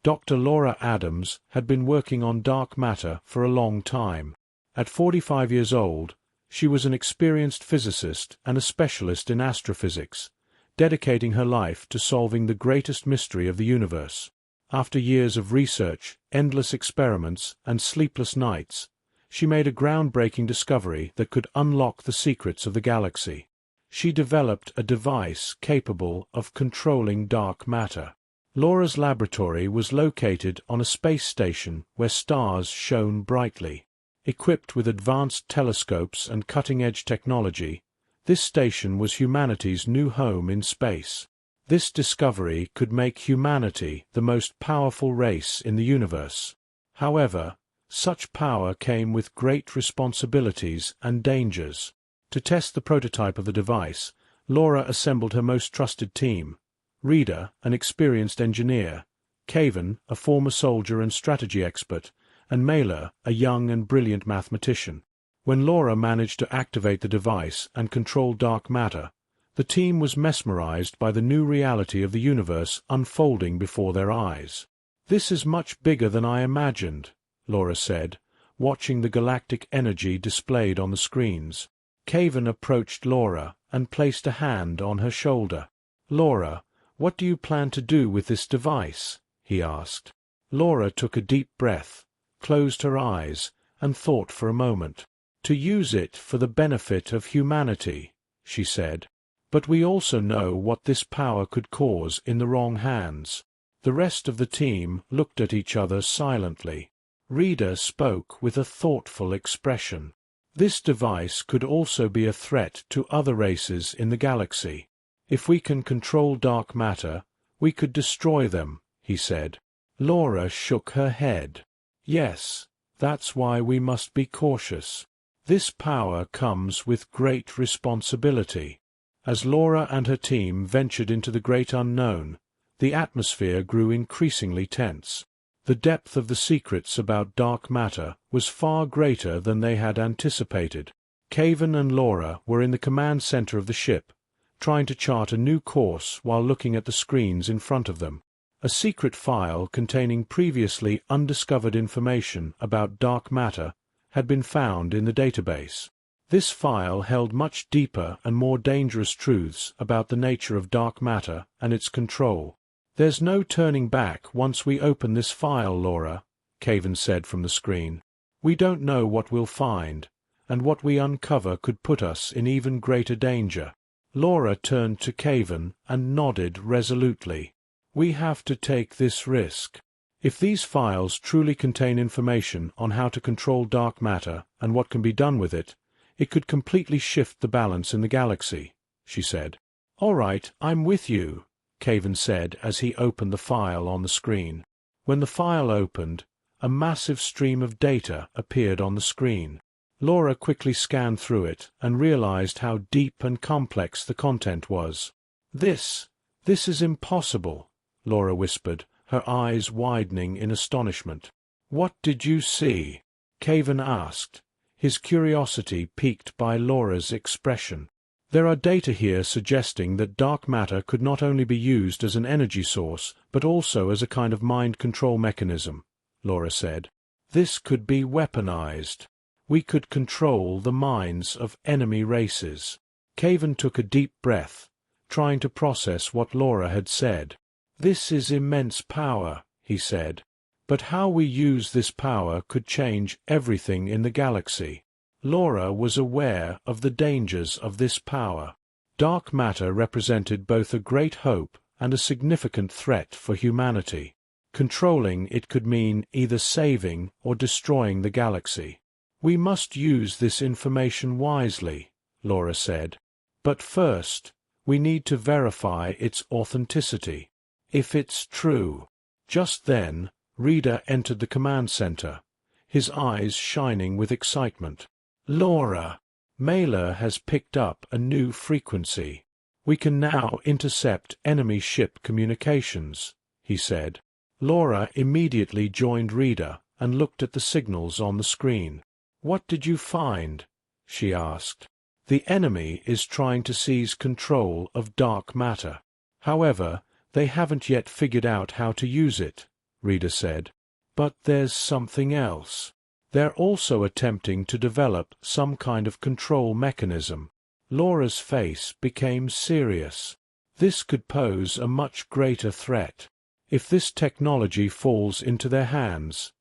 Dr. Laura Adams had been working on dark matter for a long time. At 45 years old, she was an experienced physicist and a specialist in astrophysics, dedicating her life to solving the greatest mystery of the universe. After years of research, endless experiments, and sleepless nights, she made a groundbreaking discovery that could unlock the secrets of the galaxy. She developed a device capable of controlling dark matter. Laura's laboratory was located on a space station where stars shone brightly. Equipped with advanced telescopes and cutting-edge technology, this station was humanity's new home in space. This discovery could make humanity the most powerful race in the universe. However, such power came with great responsibilities and dangers. To test the prototype of the device, Laura assembled her most trusted team: Rita, an experienced engineer; Caven, a former soldier and strategy expert; and Mailer, a young and brilliant mathematician. When Laura managed to activate the device and control dark matter, the team was mesmerized by the new reality of the universe unfolding before their eyes. "This is much bigger than I imagined," Laura said, watching the galactic energy displayed on the screens. Caven approached Laura and placed a hand on her shoulder. "Laura, what do you plan to do with this device?" he asked. Laura took a deep breath, closed her eyes, and thought for a moment. "To use it for the benefit of humanity," she said. "But we also know what this power could cause in the wrong hands." The rest of the team looked at each other silently. Rita spoke with a thoughtful expression. "This device could also be a threat to other races in the galaxy. If we can control dark matter, we could destroy them," he said. Laura shook her head. "Yes, that's why we must be cautious. This power comes with great responsibility." As Laura and her team ventured into the great unknown, the atmosphere grew increasingly tense. The depth of the secrets about dark matter was far greater than they had anticipated. Caven and Laura were in the command center of the ship, trying to chart a new course while looking at the screens in front of them. A secret file containing previously undiscovered information about dark matter had been found in the database. This file held much deeper and more dangerous truths about the nature of dark matter and its control. "There's no turning back once we open this file, Laura," Caven said from the screen. "We don't know what we'll find, and what we uncover could put us in even greater danger." Laura turned to Caven and nodded resolutely. "We have to take this risk. If these files truly contain information on how to control dark matter and what can be done with it, it could completely shift the balance in the galaxy," she said. "All right, I'm with you," Caven said as he opened the file on the screen. When the file opened, a massive stream of data appeared on the screen. Laura quickly scanned through it and realized how deep and complex the content was. This is impossible," Laura whispered, her eyes widening in astonishment. "What did you see?" Caven asked, his curiosity piqued by Laura's expression. "There are data here suggesting that dark matter could not only be used as an energy source, but also as a kind of mind control mechanism," Laura said. "This could be weaponized. We could control the minds of enemy races." Caven took a deep breath, trying to process what Laura had said. "This is immense power," he said. "But how we use this power could change everything in the galaxy." Laura was aware of the dangers of this power. Dark matter represented both a great hope and a significant threat for humanity. Controlling it could mean either saving or destroying the galaxy. "We must use this information wisely," Laura said. "But first, we need to verify its authenticity. If it's true." Just then, Rita entered the command center, his eyes shining with excitement. "Laura, Mailer has picked up a new frequency. We can now intercept enemy ship communications," he said. Laura immediately joined Rita and looked at the signals on the screen. "What did you find?" she asked. "The enemy is trying to seize control of dark matter. However, they haven't yet figured out how to use it," Rita said. But there's something else. They're also attempting to develop some kind of control mechanism. Laura's face became serious. This could pose a much greater threat. If this technology falls into their hands.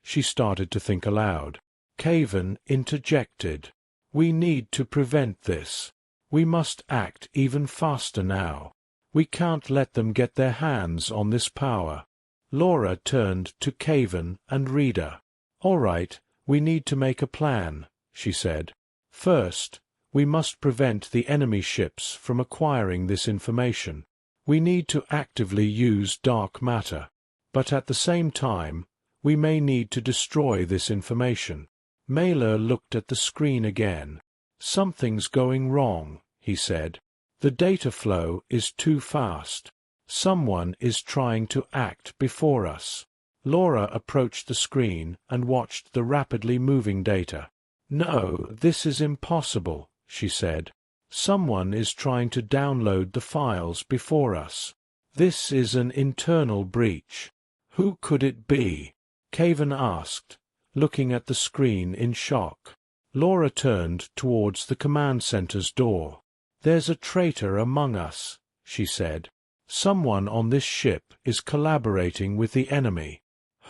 She started to think aloud. Caven interjected. We need to prevent this. We must act even faster now. We can't let them get their hands on this power. Laura turned to Caven and Rita. All right, we need to make a plan, she said. First, we must prevent the enemy ships from acquiring this information. We need to actively use dark matter. But at the same time, we may need to destroy this information. Mailer looked at the screen again. Something's going wrong, he said. The data flow is too fast. Someone is trying to act before us. Laura approached the screen and watched the rapidly moving data. No, this is impossible, she said. Someone is trying to download the files before us. This is an internal breach. Who could it be? Caven asked, looking at the screen in shock. Laura turned towards the command center's door. There's a traitor among us, she said. Someone on this ship is collaborating with the enemy.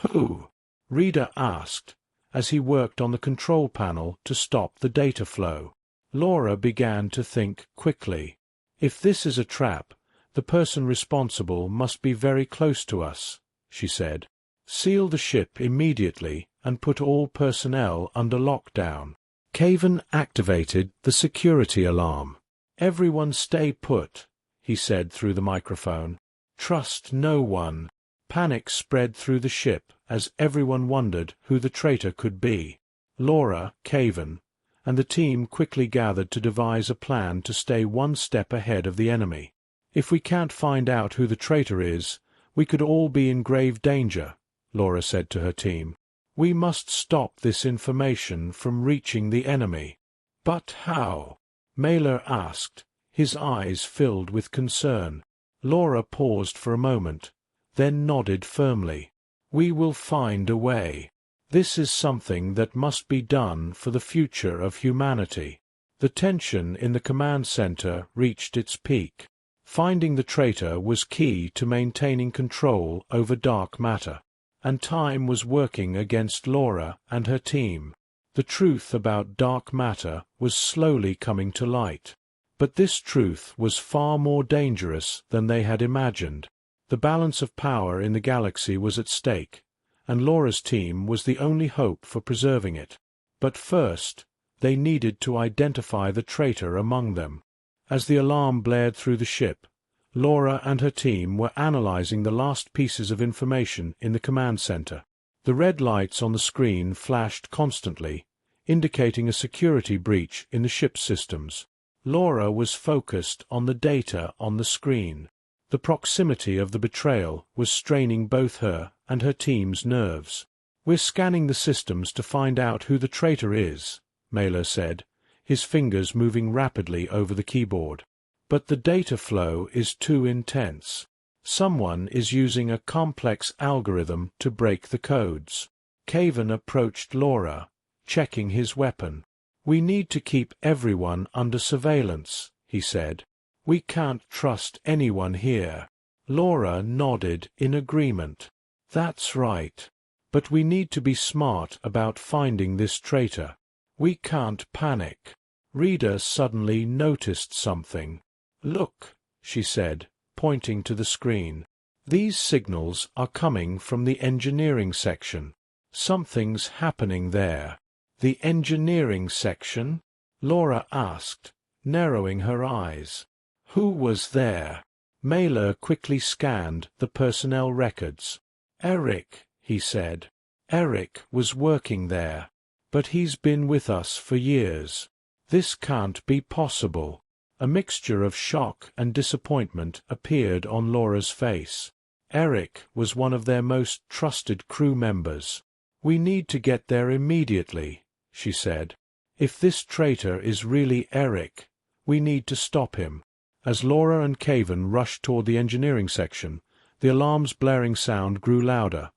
Who? Rita asked, as he worked on the control panel to stop the data flow. Laura began to think quickly. If this is a trap, the person responsible must be very close to us, she said. Seal the ship immediately and put all personnel under lockdown. Caven activated the security alarm. Everyone stay put, he said through the microphone. Trust no one. Panic spread through the ship as everyone wondered who the traitor could be. Laura, Caven, and the team quickly gathered to devise a plan to stay one step ahead of the enemy. If we can't find out who the traitor is, we could all be in grave danger, Laura said to her team. We must stop this information from reaching the enemy. But how? Mailer asked, his eyes filled with concern. Laura paused for a moment, then nodded firmly. We will find a way. This is something that must be done for the future of humanity. The tension in the command center reached its peak. Finding the traitor was key to maintaining control over dark matter, and time was working against Laura and her team. The truth about dark matter was slowly coming to light. But this truth was far more dangerous than they had imagined. The balance of power in the galaxy was at stake, and Laura's team was the only hope for preserving it. But first, they needed to identify the traitor among them. As the alarm blared through the ship, Laura and her team were analyzing the last pieces of information in the command center. The red lights on the screen flashed constantly, indicating a security breach in the ship's systems. Laura was focused on the data on the screen. The proximity of the betrayal was straining both her and her team's nerves. We're scanning the systems to find out who the traitor is, Mailer said, his fingers moving rapidly over the keyboard. But the data flow is too intense. Someone is using a complex algorithm to break the codes. Caven approached Laura, checking his weapon. We need to keep everyone under surveillance, he said. We can't trust anyone here. Laura nodded in agreement. That's right. But we need to be smart about finding this traitor. We can't panic. Rita suddenly noticed something. Look, she said, pointing to the screen. These signals are coming from the engineering section. Something's happening there. The engineering section? Laura asked, narrowing her eyes. Who was there? Mailer quickly scanned the personnel records. Eric, he said. Eric was working there. But he's been with us for years. This can't be possible. A mixture of shock and disappointment appeared on Laura's face. Eric was one of their most trusted crew members. We need to get there immediately, she said. If this traitor is really Eric, we need to stop him. As Laura and Caven rushed toward the engineering section, the alarm's blaring sound grew louder,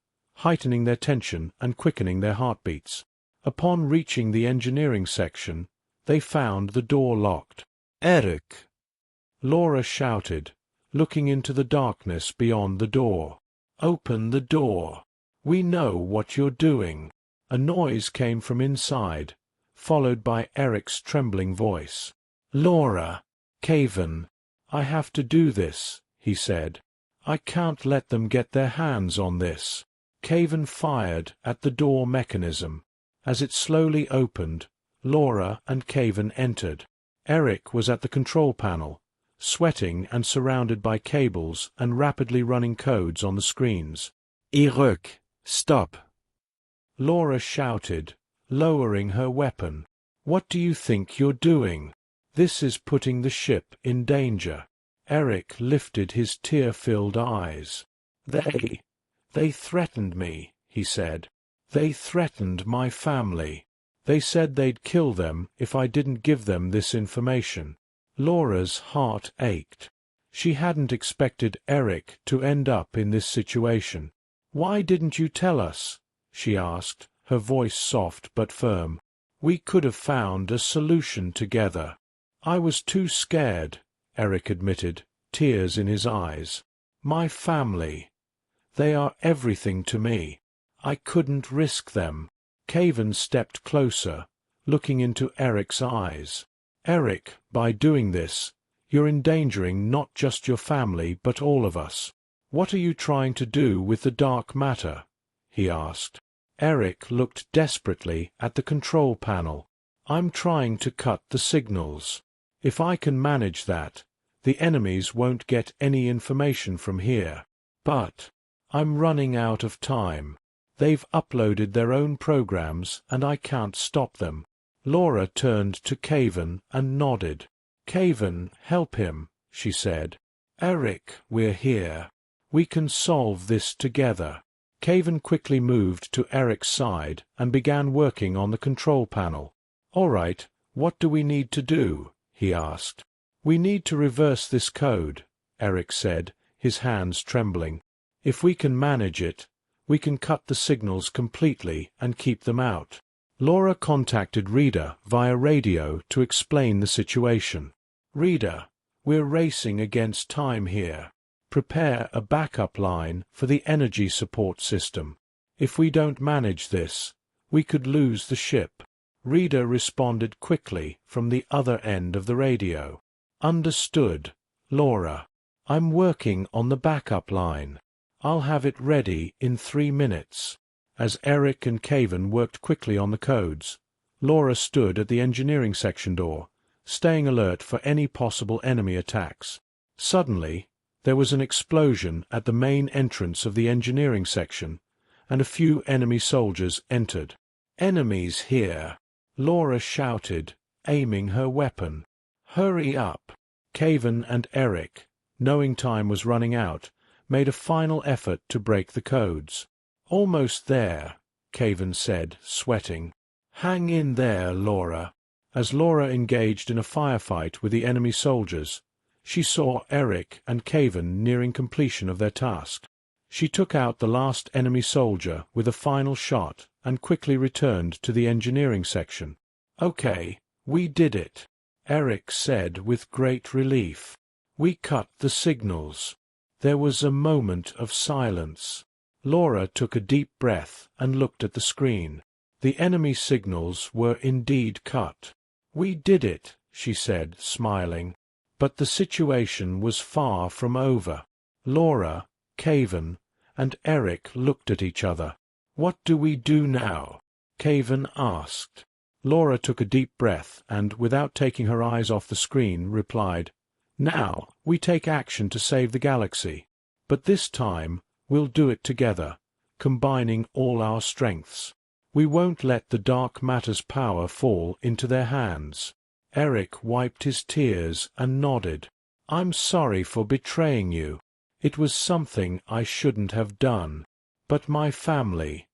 heightening their tension and quickening their heartbeats. Upon reaching the engineering section, they found the door locked. "Eric!" Laura shouted, looking into the darkness beyond the door. "Open the door. We know what you're doing." A noise came from inside, followed by Eric's trembling voice. "Laura, Caven, I have to do this," he said. "I can't let them get their hands on this." Caven fired at the door mechanism. As it slowly opened, Laura and Caven entered. Eric was at the control panel, sweating and surrounded by cables and rapidly running codes on the screens. "Eric, stop!" Laura shouted, lowering her weapon. "What do you think you're doing? This is putting the ship in danger." Eric lifted his tear-filled eyes. They threatened me," he said. "They threatened my family. They said they'd kill them if I didn't give them this information." Laura's heart ached. She hadn't expected Eric to end up in this situation. "Why didn't you tell us?" she asked, her voice soft but firm. "We could have found a solution together." "I was too scared," Eric admitted, tears in his eyes. "My family. They are everything to me. I couldn't risk them." Caven stepped closer, looking into Eric's eyes. "Eric, by doing this, you're endangering not just your family but all of us. What are you trying to do with the dark matter?" he asked. Eric looked desperately at the control panel. "I'm trying to cut the signals. If I can manage that, the enemies won't get any information from here. But I'm running out of time. They've uploaded their own programs and I can't stop them." Laura turned to Caven and nodded. "Caven, help him," she said. "Eric, we're here. We can solve this together." Caven quickly moved to Eric's side and began working on the control panel. "All right, what do we need to do?" he asked. "We need to reverse this code," Eric said, his hands trembling. "If we can manage it, we can cut the signals completely and keep them out." Laura contacted Rita via radio to explain the situation. "Rita, we're racing against time here. Prepare a backup line for the energy support system. If we don't manage this, we could lose the ship." Rita responded quickly from the other end of the radio. "Understood, Laura. I'm working on the backup line. I'll have it ready in 3 minutes." As Eric and Caven worked quickly on the codes, Laura stood at the engineering section door, staying alert for any possible enemy attacks. Suddenly, there was an explosion at the main entrance of the engineering section, and a few enemy soldiers entered. "Enemies here!" Laura shouted, aiming her weapon. "Hurry up!" Caven and Eric, knowing time was running out, made a final effort to break the codes. "Almost there," Caven said, sweating. "Hang in there, Laura." As Laura engaged in a firefight with the enemy soldiers, she saw Eric and Caven nearing completion of their task. She took out the last enemy soldier with a final shot and quickly returned to the engineering section. "Okay, we did it," Eric said with great relief. "We cut the signals." There was a moment of silence. Laura took a deep breath and looked at the screen. The enemy signals were indeed cut. "We did it," she said, smiling. But the situation was far from over. Laura, Caven, and Eric looked at each other. "What do we do now?" Caven asked. Laura took a deep breath and, without taking her eyes off the screen, replied, "Now we take action to save the galaxy. But this time we'll do it together, combining all our strengths. We won't let the dark matter's power fall into their hands." Eric wiped his tears and nodded. "I'm sorry for betraying you. It was something I shouldn't have done. But my family,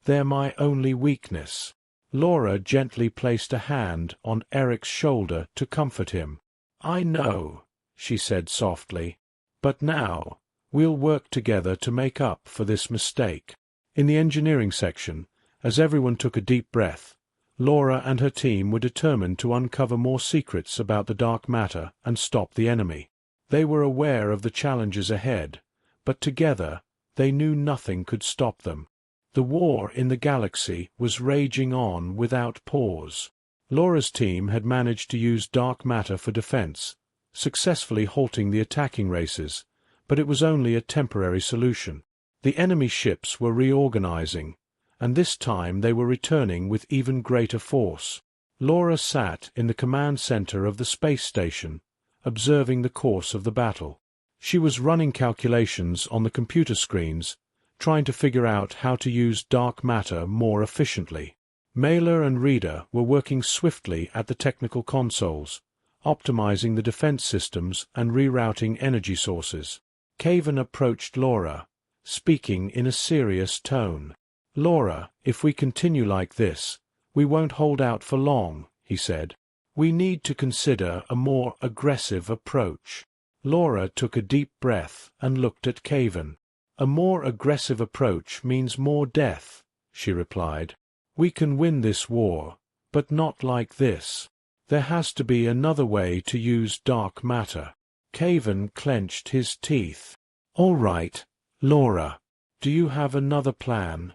they're my only weakness." Laura gently placed a hand on Eric's shoulder to comfort him. "I know," she said softly. "But now, we'll work together to make up for this mistake." In the engineering section, as everyone took a deep breath, Laura and her team were determined to uncover more secrets about the dark matter and stop the enemy. They were aware of the challenges ahead, but together they knew nothing could stop them. The war in the galaxy was raging on without pause. Laura's team had managed to use dark matter for defense, successfully halting the attacking races, but it was only a temporary solution. The enemy ships were reorganizing, and this time they were returning with even greater force. Laura sat in the command center of the space station, observing the course of the battle. She was running calculations on the computer screens, trying to figure out how to use dark matter more efficiently. Mailer and Reader were working swiftly at the technical consoles, optimizing the defense systems and rerouting energy sources. Caven approached Laura, speaking in a serious tone. "Laura, if we continue like this, we won't hold out for long," he said. "We need to consider a more aggressive approach." Laura took a deep breath and looked at Caven. "A more aggressive approach means more death," she replied. "We can win this war, but not like this. There has to be another way to use dark matter." Caven clenched his teeth. "All right, Laura, do you have another plan?"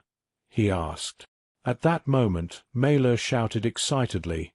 he asked. At that moment, Mailer shouted excitedly,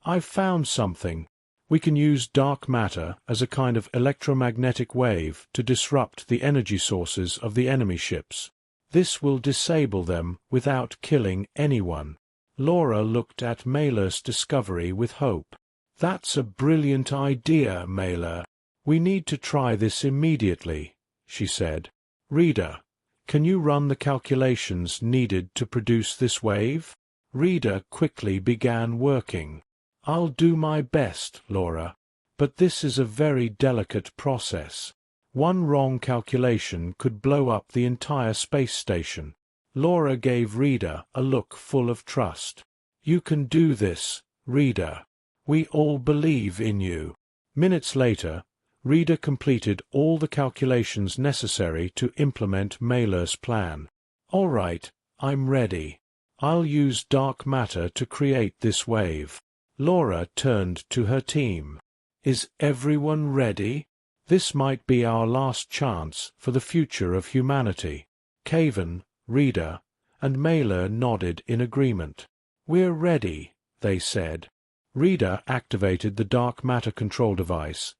"I've found something. We can use dark matter as a kind of electromagnetic wave to disrupt the energy sources of the enemy ships. This will disable them without killing anyone." Laura looked at Mailer's discovery with hope. "That's a brilliant idea, Mailer. We need to try this immediately," she said. "Reader, can you run the calculations needed to produce this wave?" Reader quickly began working. "I'll do my best, Laura, but this is a very delicate process. One wrong calculation could blow up the entire space station." Laura gave Reader a look full of trust. "You can do this, Reader. We all believe in you." Minutes later, Reader completed all the calculations necessary to implement Mailer's plan. "All right, I'm ready. I'll use dark matter to create this wave." Laura turned to her team. "Is everyone ready? This might be our last chance for the future of humanity." Caven, Reader, and Mailer nodded in agreement. "We're ready," they said. Reader activated the dark matter control device,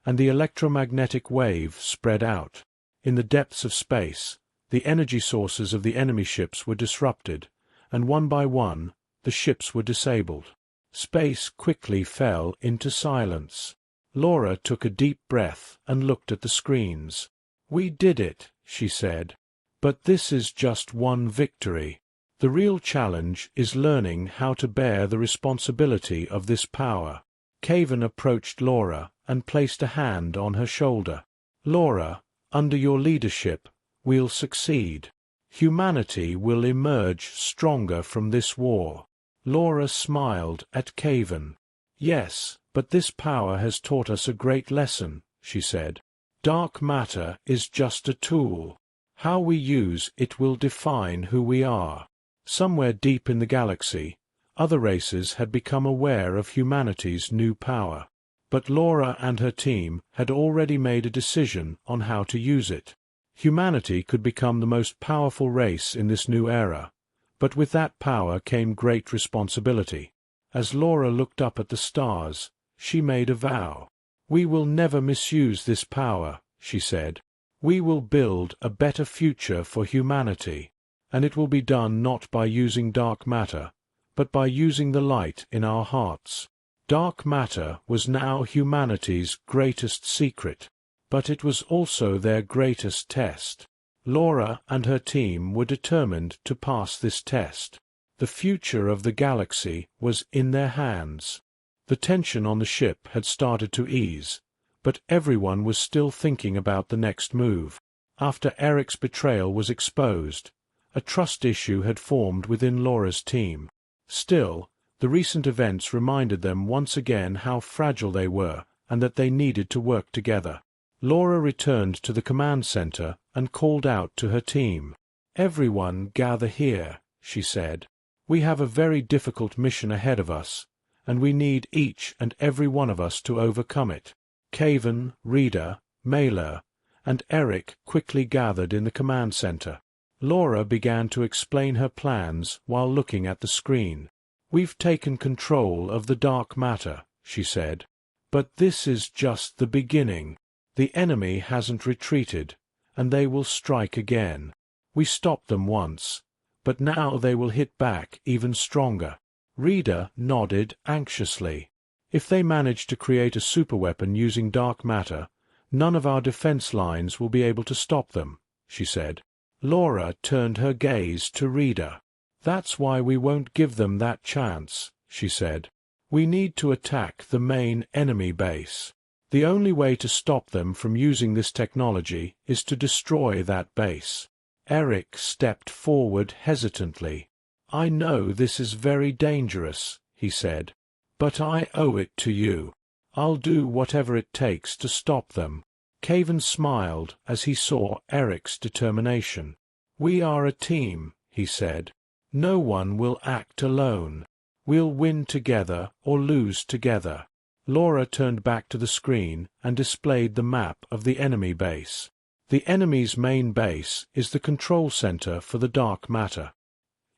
and the electromagnetic wave spread out. In the depths of space, the energy sources of the enemy ships were disrupted, and one by one, the ships were disabled. Space quickly fell into silence. Laura took a deep breath and looked at the screens. "We did it," she said. "But this is just one victory. The real challenge is learning how to bear the responsibility of this power." Caven approached Laura and placed a hand on her shoulder. "Laura, under your leadership, we'll succeed. Humanity will emerge stronger from this war." Laura smiled at Caven. "Yes, but this power has taught us a great lesson," she said. "Dark matter is just a tool. How we use it will define who we are." Somewhere deep in the galaxy, other races had become aware of humanity's new power. But Laura and her team had already made a decision on how to use it. Humanity could become the most powerful race in this new era, but with that power came great responsibility. As Laura looked up at the stars, she made a vow. "We will never misuse this power," she said. "We will build a better future for humanity, and it will be done not by using dark matter, but by using the light in our hearts." Dark matter was now humanity's greatest secret, but it was also their greatest test. Laura and her team were determined to pass this test. The future of the galaxy was in their hands. The tension on the ship had started to ease, but everyone was still thinking about the next move. After Eric's betrayal was exposed, a trust issue had formed within Laura's team. Still, the recent events reminded them once again how fragile they were and that they needed to work together. Laura returned to the command center and called out to her team. "Everyone gather here," she said. "We have a very difficult mission ahead of us, and we need each and every one of us to overcome it." Caven, Rita, Mailer, and Eric quickly gathered in the command center. Laura began to explain her plans while looking at the screen. "We've taken control of the dark matter," she said. "But this is just the beginning. The enemy hasn't retreated, and they will strike again. We stopped them once, but now they will hit back even stronger." Rita nodded anxiously. "If they manage to create a superweapon using dark matter, none of our defense lines will be able to stop them," she said. Laura turned her gaze to Rita. "That's why we won't give them that chance," she said. "We need to attack the main enemy base. The only way to stop them from using this technology is to destroy that base." Eric stepped forward hesitantly. "I know this is very dangerous," he said, "but I owe it to you. I'll do whatever it takes to stop them." Caven smiled as he saw Eric's determination. "We are a team," he said. "No one will act alone. We'll win together or lose together." Laura turned back to the screen and displayed the map of the enemy base. The enemy's main base is the control center for the dark matter.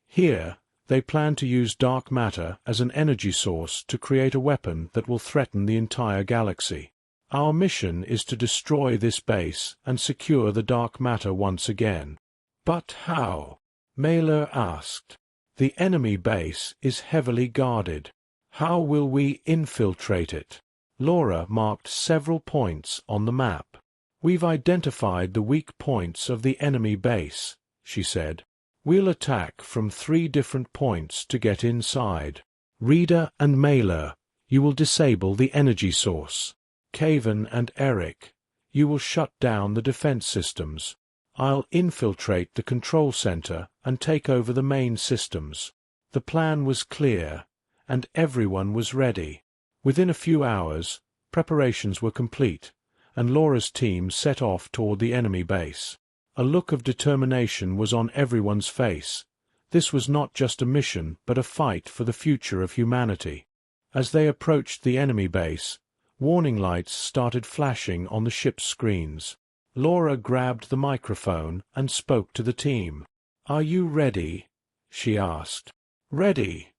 Here, they plan to use dark matter as an energy source to create a weapon that will threaten the entire galaxy. Our mission is to destroy this base and secure the dark matter once again. "But how?" Mailer asked. "The enemy base is heavily guarded. How will we infiltrate it?" Laura marked several points on the map. "We've identified the weak points of the enemy base," she said. "We'll attack from 3 different points to get inside. Rita and Mailer, you will disable the energy source. Caven and Eric, you will shut down the defense systems. I'll infiltrate the control center and take over the main systems." The plan was clear, and everyone was ready. Within a few hours, preparations were complete, and Laura's team set off toward the enemy base. A look of determination was on everyone's face. This was not just a mission, but a fight for the future of humanity. As they approached the enemy base, warning lights started flashing on the ship's screens. Laura grabbed the microphone and spoke to the team. "Are you ready?" she asked. "Ready."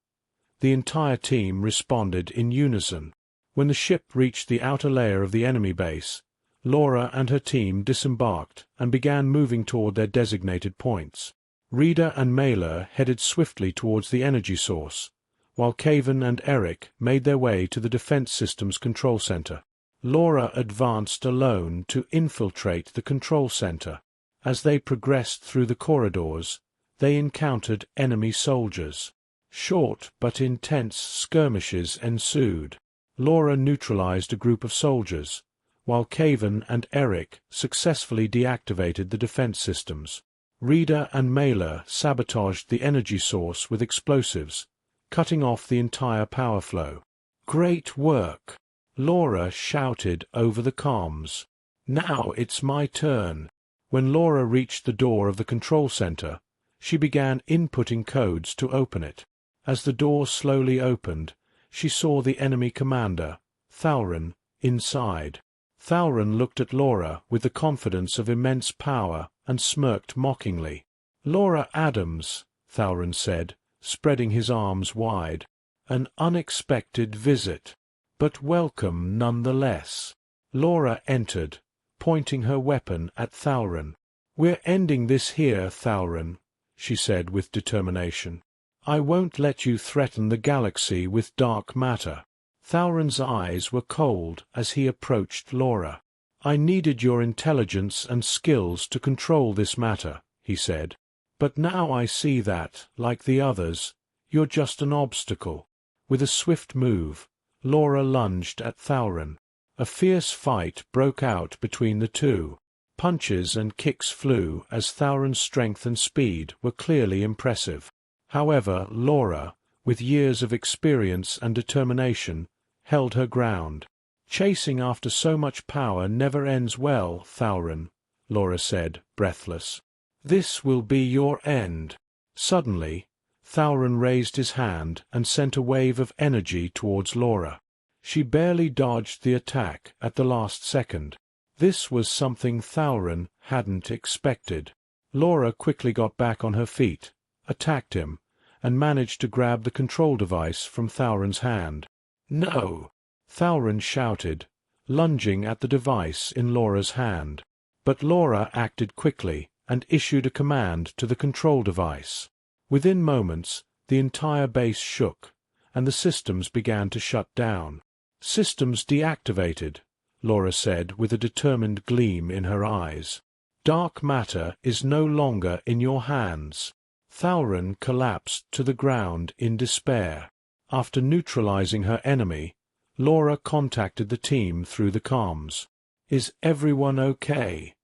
The entire team responded in unison. When the ship reached the outer layer of the enemy base, Laura and her team disembarked and began moving toward their designated points. Rita and Mailer headed swiftly towards the energy source, while Caven and Eric made their way to the defense system's control center. Laura advanced alone to infiltrate the control center. As they progressed through the corridors, they encountered enemy soldiers. Short but intense skirmishes ensued. Laura neutralized a group of soldiers, while Caven and Eric successfully deactivated the defense systems. Rita and Mailer sabotaged the energy source with explosives, cutting off the entire power flow. "Great work!" Laura shouted over the comms. "Now it's my turn." When Laura reached the door of the control center, she began inputting codes to open it. As the door slowly opened, she saw the enemy commander, Thalrin, inside. Thalrin looked at Laura with the confidence of immense power and smirked mockingly. "Laura Adams," Thalrin said, spreading his arms wide. "An unexpected visit, but welcome nonetheless." Laura entered, pointing her weapon at Thalrin. "We're ending this here, Thalrin," she said with determination. "I won't let you threaten the galaxy with dark matter." Thalrin's eyes were cold as he approached Laura. "I needed your intelligence and skills to control this matter," he said. "But now I see that, like the others, you're just an obstacle." With a swift move, Laura lunged at Thalrin. A fierce fight broke out between the two. Punches and kicks flew as Thalrin's strength and speed were clearly impressive. However, Laura, with years of experience and determination, held her ground. "Chasing after so much power never ends well, Thalrin," Laura said, breathless. This will be your end. Suddenly, Thauron raised his hand and sent a wave of energy towards Laura. She barely dodged the attack at the last second. This was something Thauron hadn't expected. Laura quickly got back on her feet, attacked him, and managed to grab the control device from Thauron's hand. "No!" Thauron shouted, lunging at the device in Laura's hand. But Laura acted quickly and issued a command to the control device. Within moments, the entire base shook, and the systems began to shut down. "Systems deactivated," Laura said with a determined gleam in her eyes. "Dark matter is no longer in your hands." Thauron collapsed to the ground in despair. After neutralizing her enemy, Laura contacted the team through the comms. "Is everyone okay?"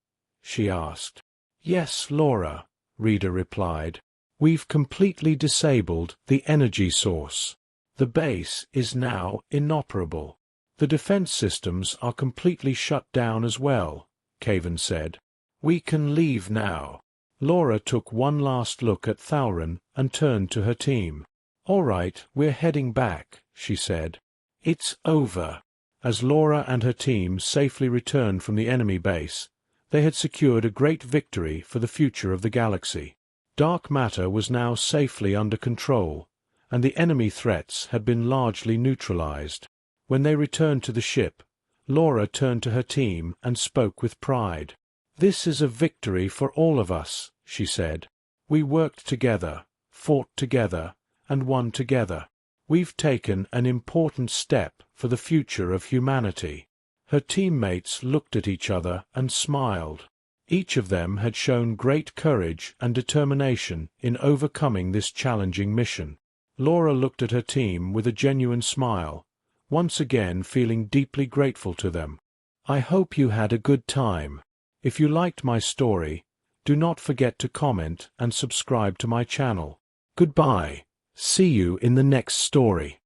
she asked. "Yes, Laura," Rita replied. "We've completely disabled the energy source. The base is now inoperable. The defense systems are completely shut down as well," Caven said. "We can leave now." Laura took one last look at Thauron and turned to her team. "All right, we're heading back," she said. "It's over." As Laura and her team safely returned from the enemy base, they had secured a great victory for the future of the galaxy. Dark matter was now safely under control, and the enemy threats had been largely neutralized. When they returned to the ship, Laura turned to her team and spoke with pride. "This is a victory for all of us," she said. "We worked together, fought together, and won together. We've taken an important step for the future of humanity." Her teammates looked at each other and smiled. Each of them had shown great courage and determination in overcoming this challenging mission. Laura looked at her team with a genuine smile, once again feeling deeply grateful to them. "I hope you had a good time. If you liked my story, do not forget to comment and subscribe to my channel. Goodbye. See you in the next story."